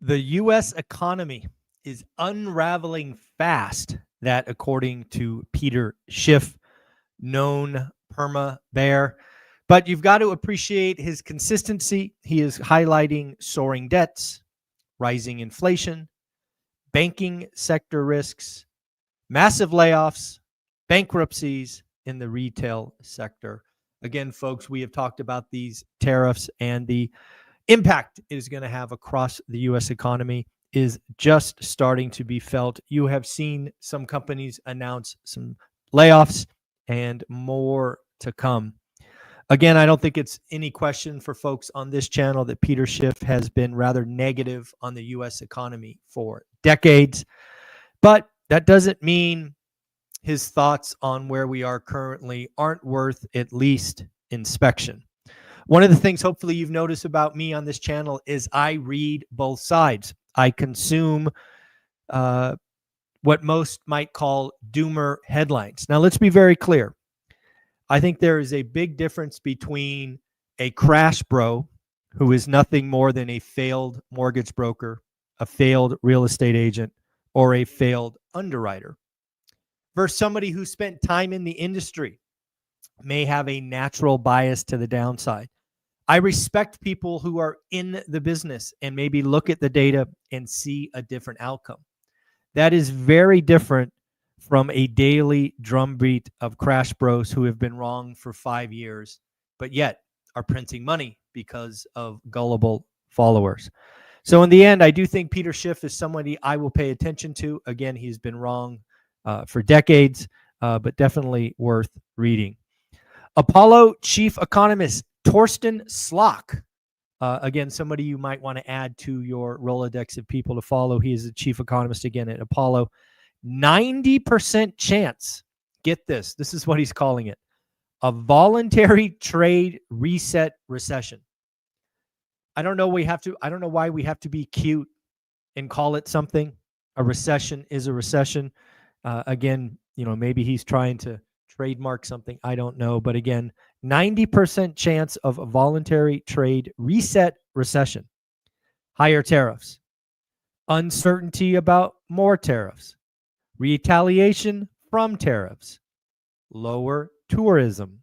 The U.S. economy is unraveling fast. That, according to Peter Schiff, known perma bear. But you've got to appreciate his consistency. He is highlighting soaring debts, rising inflation, banking sector risks, massive layoffs, bankruptcies in the retail sector. Again, folks, we have talked about these tariffs and the impact it is going to have across the U.S. economy is just starting to be felt. You have seen some companies announce some layoffs and more to come. Again, I don't think it's any question for folks on this channel that Peter Schiff has been rather negative on the U.S. economy for decades, but that doesn't mean his thoughts on where we are currently aren't worth at least inspection. One of the things hopefully you've noticed about me on this channel is I read both sides. I consume what most might call doomer headlines. Now, let's be very clear. I think there is a big difference between a crash bro who is nothing more than a failed mortgage broker, a failed real estate agent, or a failed underwriter versus somebody who spent time in the industry, may have a natural bias to the downside. I respect people who are in the business and maybe look at the data and see a different outcome. That is very different from a daily drumbeat of crash bros who have been wrong for 5 years, but yet are printing money because of gullible followers. So in the end, I do think Peter Schiff is somebody I will pay attention to. Again, he's been wrong for decades, but definitely worth reading. Apollo chief economist Torsten Slok. Again, somebody you might want to add to your Rolodex of people to follow. He is the chief economist again at Apollo. 90% chance, get this, this is what he's calling it, a voluntary trade reset recession. I don't know why we have to be cute and call it something. A recession is a recession. Again, maybe he's trying to trademark something. I don't know. But again, 90% chance of a voluntary trade reset recession. Higher tariffs. Uncertainty about more tariffs. Retaliation from tariffs. Lower tourism.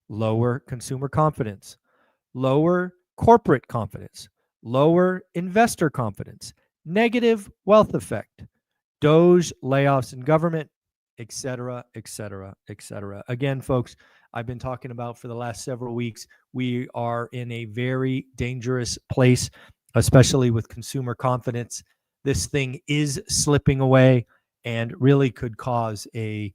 Lower consumer confidence. Lower corporate confidence. Lower investor confidence. Negative wealth effect. Doge layoffs in government, et cetera, et cetera, et cetera. Again, folks, I've been talking about for the last several weeks, we are in a very dangerous place, especially with consumer confidence. This thing is slipping away and really could cause a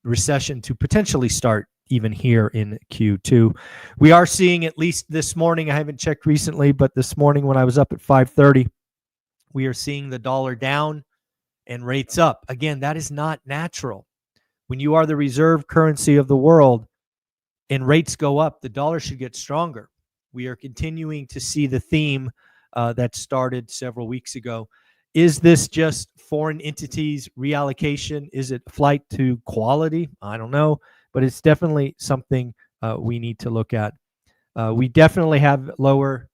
recession to potentially start even here in Q2. We are seeing, at least this morning, I haven't checked recently, but this morning when I was up at 5:30, we are seeing the dollar down and rates up. Again, that is not natural. When you are the reserve currency of the world and rates go up, the dollar should get stronger. We are continuing to see the theme that started several weeks ago. Is this just foreign entities reallocation? Is it flight to quality? I don't know, but it's definitely something we need to look at. We definitely have lower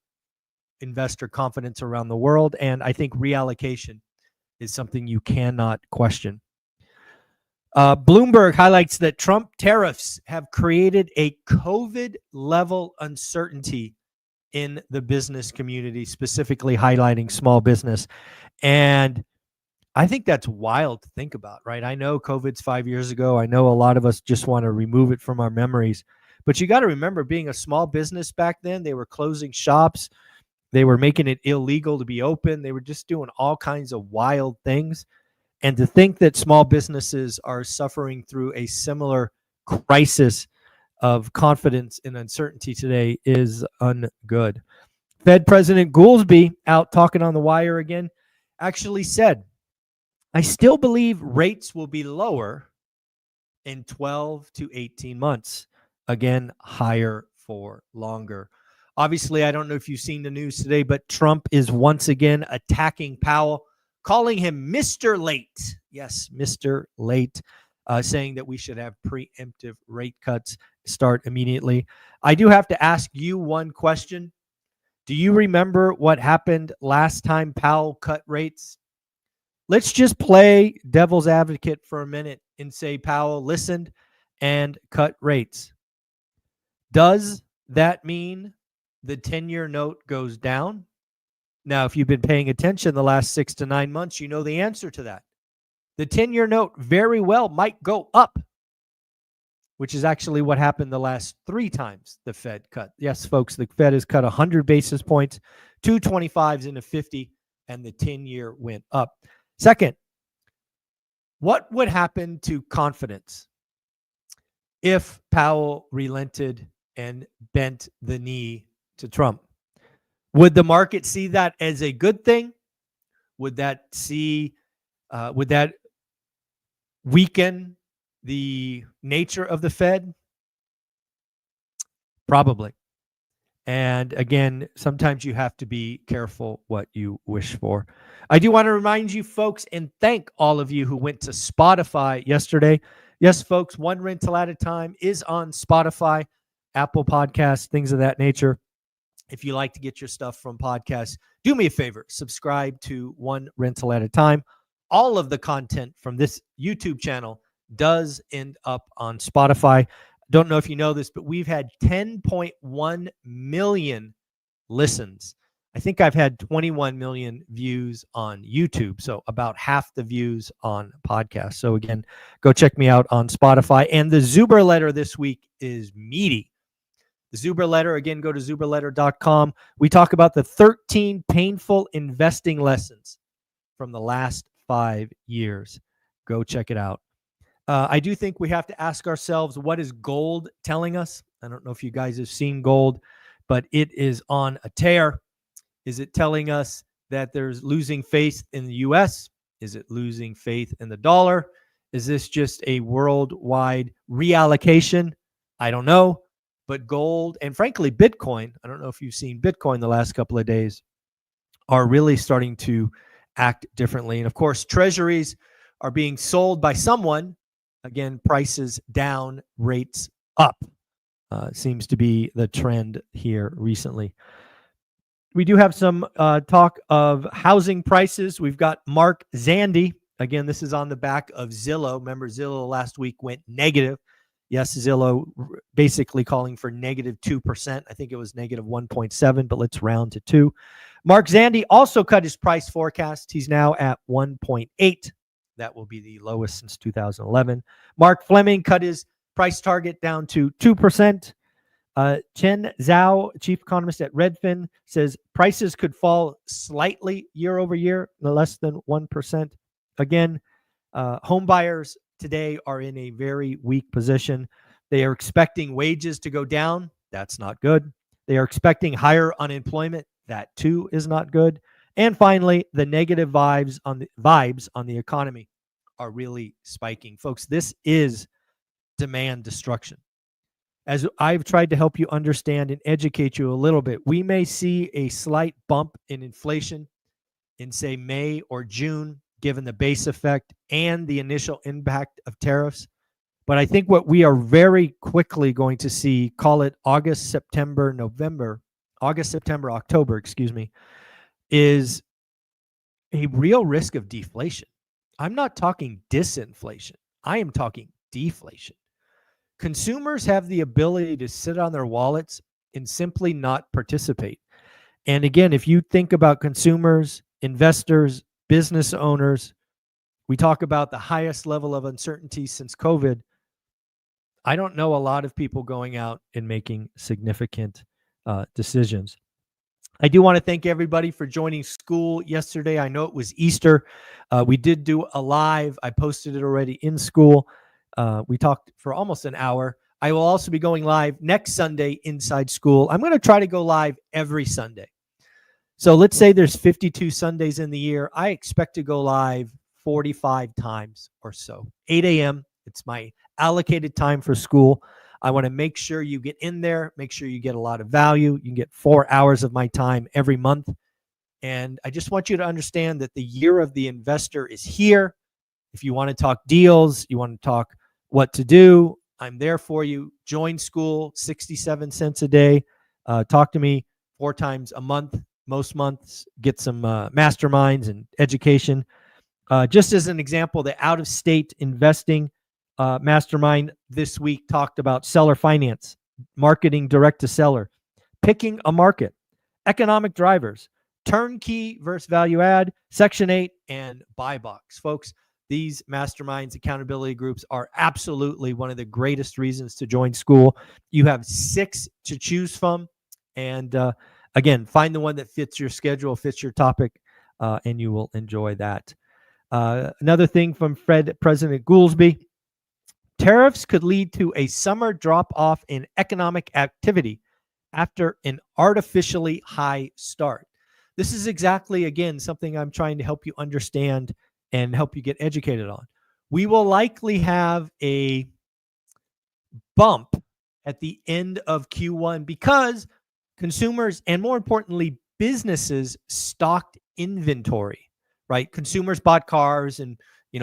investor confidence around the world, and I think reallocation is something you cannot question. Bloomberg highlights that Trump tariffs have created a COVID-level uncertainty in the business community, specifically highlighting small business. And I think that's wild to think about, right? I know COVID's 5 years ago. I know a lot of us just want to remove it from our memories. But you got to remember, being a small business back then, they were closing shops. They were making it illegal to be open. They were just doing all kinds of wild things. And to think that small businesses are suffering through a similar crisis of confidence and uncertainty today is ungood. Fed President Goolsbee, out talking on the wire again, actually said, I still believe rates will be lower in 12 to 18 months. Again, higher for longer. Obviously, I don't know if you've seen the news today, but Trump is once again attacking Powell, calling him Mr. Late. Yes, Mr. Late, saying that we should have preemptive rate cuts start immediately. I do have to ask you one question. Do you remember what happened last time Powell cut rates? Let's just play devil's advocate for a minute and say Powell listened and cut rates. Does that mean the 10-year note goes down? Now, if you've been paying attention the last 6 to 9 months, you know the answer to that. The 10-year note very well might go up, which is actually what happened the last 3 times the Fed cut. Yes, folks, the Fed has cut 100 basis points, 225s into 50, and the 10-year went up. Second, what would happen to confidence if Powell relented and bent the knee to Trump? Would the market see that as a good thing? Would that weaken the nature of the Fed? Probably. And again, sometimes you have to be careful what you wish for. I do want to remind you folks and thank all of you who went to Spotify yesterday. Yes, folks, One Rental at a Time is on Spotify, Apple Podcasts, things of that nature. If you like to get your stuff from podcasts, do me a favor, subscribe to One Rental at a Time. All of the content from this YouTube channel does end up on Spotify. Don't know if you know this, but we've had 10.1 million listens. I think I've had 21 million views on YouTube, so about half the views on podcasts. So again, go check me out on Spotify. And the Zuber letter this week is meaty. The Zuber letter, again, go to zuberletter.com. We talk about the 13 painful investing lessons from the last 5 years. Go check it out. I do think we have to ask ourselves, what is gold telling us? I don't know if you guys have seen gold, but it is on a tear. Is it telling us that there's losing faith in the U.S.? Is it losing faith in the dollar? Is this just a worldwide reallocation? I don't know. But gold and frankly, Bitcoin, I don't know if you've seen Bitcoin the last couple of days, are really starting to act differently. And of course, treasuries are being sold by someone. Again, prices down, rates up. Seems to be the trend here recently. We do have some talk of housing prices. We've got Mark Zandi. Again, this is on the back of Zillow. Remember, Zillow last week went negative. Yes, Zillow basically calling for negative 2%. I think it was negative 1.7, but let's round to 2. Mark Zandi also cut his price forecast. He's now at 1.8. That will be the lowest since 2011. Mark Fleming cut his price target down to 2%. Chen Zhao, chief economist at Redfin, says prices could fall slightly year over year, less than 1%. Again, home buyers today are in a very weak position. They are expecting wages to go down. That's not good. They are expecting higher unemployment. That too is not good. And finally, the negative vibes on the economy are really spiking. Folks, this is demand destruction. As I've tried to help you understand and educate you a little bit, we may see a slight bump in inflation in, say, May or June, given the base effect and the initial impact of tariffs. But I think what we are very quickly going to see, call it August, September, October, is a real risk of deflation. I'm not talking disinflation. I am talking deflation. Consumers have the ability to sit on their wallets and simply not participate. And again, if you think about consumers, investors, business owners, we talk about the highest level of uncertainty since COVID. I don't know a lot of people going out and making significant decisions. I do want to thank everybody for joining school yesterday. I know it was Easter. We did do a live. I posted it already in school. We talked for almost an hour. I will also be going live next Sunday inside school. I'm going to try to go live every Sunday. So let's say there's 52 Sundays in the year. I expect to go live 45 times or so. 8 a.m. It's my allocated time for school. I want to make sure you get in there, make sure you get a lot of value. You can get 4 hours of my time every month. And I just want you to understand that the year of the investor is here. If you want to talk deals, you want to talk what to do, I'm there for you. Join school, 67 cents a day. Talk to me 4 times a month. Most months, get some masterminds and education. Just as an example, the out-of-state investing mastermind this week talked about seller finance, marketing direct to seller, picking a market, economic drivers, turnkey versus value add, Section 8, and buy box. Folks, these masterminds, accountability groups are absolutely one of the greatest reasons to join school. You have 6 to choose from. And again, find the one that fits your schedule, fits your topic, and you will enjoy that. Another thing from Fed President Goolsby, tariffs could lead to a summer drop-off in economic activity after an artificially high start. This is exactly, again, something I'm trying to help you understand and help you get educated on. We will likely have a bump at the end of Q1 because consumers and, more importantly, businesses stocked inventory, right? Consumers bought cars and,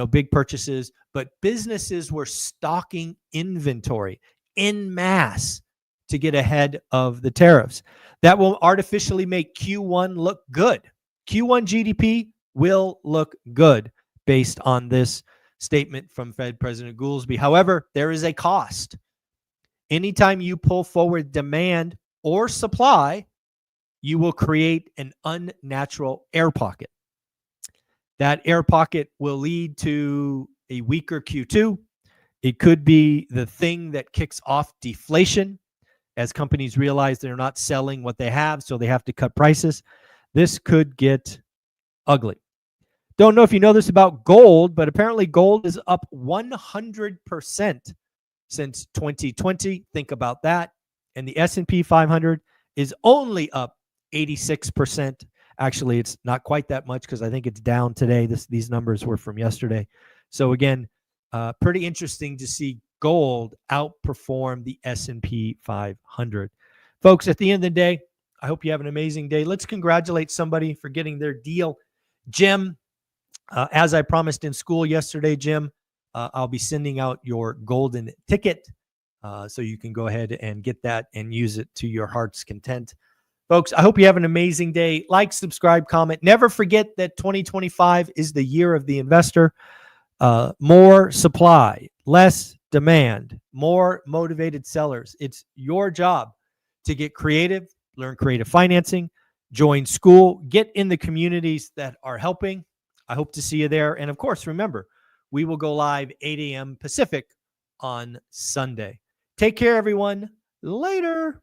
big purchases, but businesses were stocking inventory en masse to get ahead of the tariffs. That will artificially make Q1 look good. Q1 GDP will look good based on this statement from Fed President Goolsby. However, there is a cost. Anytime you pull forward demand or supply, you will create an unnatural air pocket. That air pocket will lead to a weaker Q2. It could be the thing that kicks off deflation as companies realize they're not selling what they have, so they have to cut prices. This could get ugly. Don't know if you know this about gold, but apparently gold is up 100% since 2020. Think about that. And the S&P 500 is only up 86%. Actually, it's not quite that much because I think it's down today. These numbers were from yesterday. So again, pretty interesting to see gold outperform the S&P 500. Folks, at the end of the day, I hope you have an amazing day. Let's congratulate somebody for getting their deal. Jim, as I promised in school yesterday, Jim, I'll be sending out your golden ticket so you can go ahead and get that and use it to your heart's content. Folks, I hope you have an amazing day. Like, subscribe, comment. Never forget that 2025 is the year of the investor. More supply, less demand, more motivated sellers. It's your job to get creative, learn creative financing, join school, get in the communities that are helping. I hope to see you there. And of course, remember, we will go live 8 a.m. Pacific on Sunday. Take care, everyone. Later.